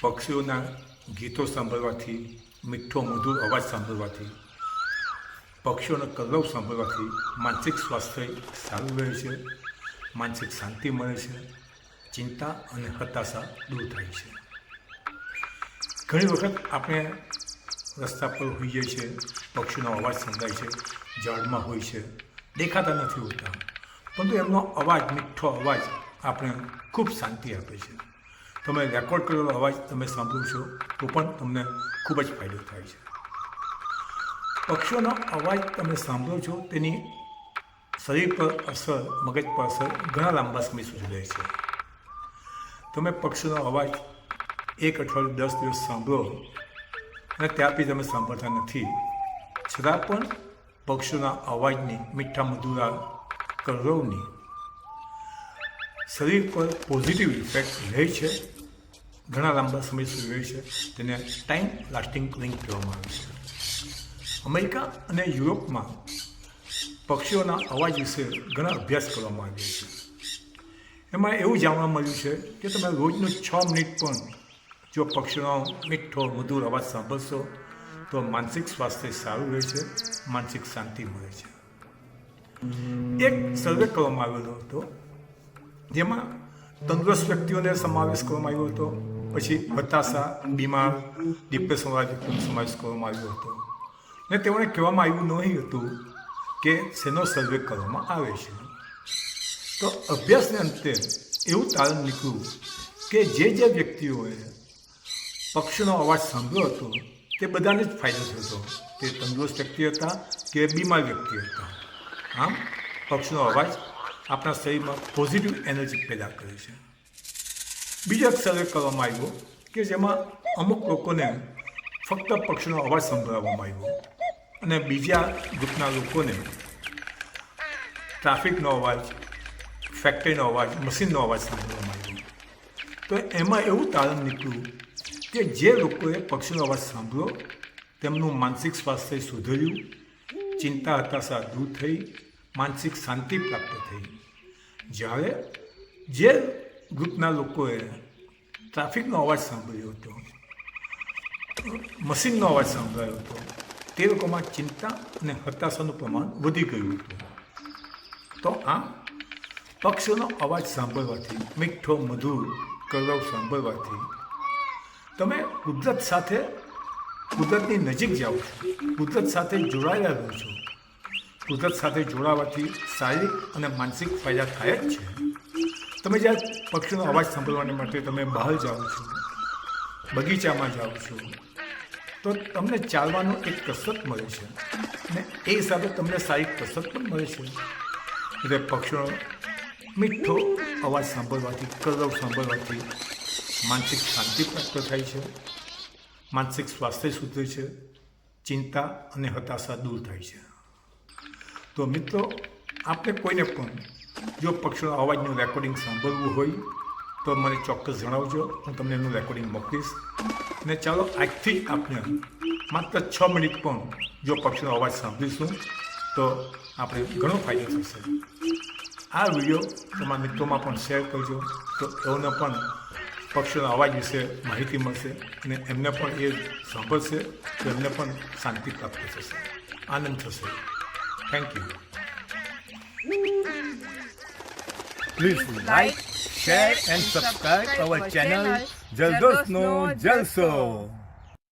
પક્ષીઓના ગીતો સાંભળવાથી, મીઠો મધુર અવાજ સાંભળવાથી, પક્ષીઓનો કલરવ સાંભળવાથી માનસિક સ્વાસ્થ્ય સારું રહે છે, માનસિક શાંતિ મળે છે, ચિંતા અને હતાશા દૂર થાય છે. ઘણી વખત આપણે રસ્તા પર હોઈએ છીએ, પક્ષીનો અવાજ સંભળાય છે, ઝાડમાં હોય છે, દેખાતા નથી હોતા, પરંતુ એમનો અવાજ, મીઠો અવાજ આપણે ખૂબ શાંતિ આપે છે. તમે રેકોર્ડ કરેલો અવાજ તમે સાંભળો છો તો પણ તમને ખૂબ જ ફાયદો થાય છે. પક્ષીઓનો અવાજ તમે સાંભળો છો તેની શરીર પર અસર, મગજ પર અસર ઘણા લાંબા સમય સુધી રહે છે. તમે પક્ષીનો અવાજ 1 અઠવાડિયું 10 દિવસ સાંભળો અને ત્યારથી તમે સાંભળતા નથી, છતાં પણ પક્ષીઓના અવાજની, મીઠા મધુરા કલરવની શરીર પર પોઝિટિવ ઇફેક્ટ રહે છે, ઘણા લાંબા સમય સુધી રહે છે. તેને ટાઈમ લાસ્ટિંગ લિંક કહેવામાં આવે છે. અમેરિકા અને યુરોપમાં પક્ષીઓના અવાજ વિશે ઘણા અભ્યાસ કરવામાં આવ્યા છે. એમાં એવું જાણવા મળ્યું છે કે તમે રોજનું 6 મિનિટ પણ જો પક્ષીઓનો મીઠો મધુર અવાજ સાંભળશો તો માનસિક સ્વાસ્થ્ય સારું રહે છે, માનસિક શાંતિ મળે છે. એક સર્વે કરવામાં આવેલો હતો જેમાં તંદુરસ્ત વ્યક્તિઓને સમાવેશ કરવામાં આવ્યો હતો, પછી હતાશા, બીમાર, ડિપ્રેશનવાળા વ્યક્તિઓનો સમાવેશ કરવામાં આવ્યો હતો. અને તેઓને કહેવામાં આવ્યું નહીં હતું કે શેનો સર્વે કરવામાં આવે છે. તો અભ્યાસને અંતે એવું તારણ નીકળ્યું કે જે વ્યક્તિઓએ પક્ષીનો અવાજ સાંભળ્યો હતો તે બધાને જ ફાયદો થયો હતો. તે તંદુરસ્ત વ્યક્તિ હતા કે બીમાર વ્યક્તિ હતા. આમ પક્ષીનો અવાજ આપણા શરીરમાં પોઝિટિવ એનર્જી પેદા કરે છે. બીજો એક સર્વે કરવામાં આવ્યો કે જેમાં અમુક લોકોને ફક્ત પક્ષીનો અવાજ સંભળાવવામાં આવ્યો અને બીજા ગ્રુપના લોકોને ટ્રાફિકનો અવાજ, ફેક્ટરીનો અવાજ, મશીનનો અવાજ સાંભળવામાં આવ્યો. તો એમાં એવું તારણ નીકળ્યું કે જે લોકોએ પક્ષીનો અવાજ સાંભળ્યો તેમનું માનસિક સ્વાસ્થ્ય સુધર્યું, ચિંતા હતાશા દૂર થઈ, માનસિક શાંતિ પ્રાપ્ત થઈ. જ્યારે જે ગ્રુપના લોકોએ ટ્રાફિકનો અવાજ સાંભળ્યો હતો, મશીનનો અવાજ સાંભળ્યો હતો, તે લોકોમાં ચિંતા અને હતાશાનું પ્રમાણ વધી ગયું હતું. તો આમ પક્ષીઓનો અવાજ સાંભળવાથી, મીઠો મધુર કલરવ સાંભળવાથી તમે કુદરત સાથે, કુદરતની નજીક જાઓ છો, કુદરત સાથે જોડાયેલા રહો છો. કુદરત સાથે જોડાવાથી શારીરિક અને માનસિક ફાયદા થાય જ છે. તમે જ્યારે પક્ષીનો અવાજ સાંભળવા માટે તમે બહાર જાઓ છો, બગીચામાં જાઓ છો, તો તમને ચાલવાનો એક કસરત મળે છે અને એ હિસાબે તમને શારીરિક કસરત પણ મળે છે. એટલે પક્ષીનો મીઠો અવાજ સાંભળવાથી, કલરવ સાંભળવાથી માનસિક શાંતિ પ્રાપ્ત થાય છે, માનસિક સ્વાસ્થ્ય સુધરે છે, ચિંતા અને હતાશા દૂર થાય છે. તો મિત્રો, આપણે કોઈને પણ જો પક્ષીનો અવાજનું રેકોર્ડિંગ સાંભળવું હોય તો મને ચોક્કસ જણાવજો, હું તમને એનું રેકોર્ડિંગ મોકલીશ. અને ચાલો આજથી જ આપણે માત્ર 6 મિનિટ પણ જો પક્ષીનો અવાજ સાંભળીશું તો આપણે ઘણો ફાયદો થશે. આ વિડીયો તમારા મિત્રોમાં પણ શેર કરજો તો તેઓને પણ પક્ષીઓના અવાજ વિશે માહિતી મળશે અને એમને પણ એ સાંભળશે તો એમને પણ શાંતિ પ્રાપ્ત થશે, આનંદ થશે. Thank you. Please like, share and subscribe our channel Jaldos No Jalso.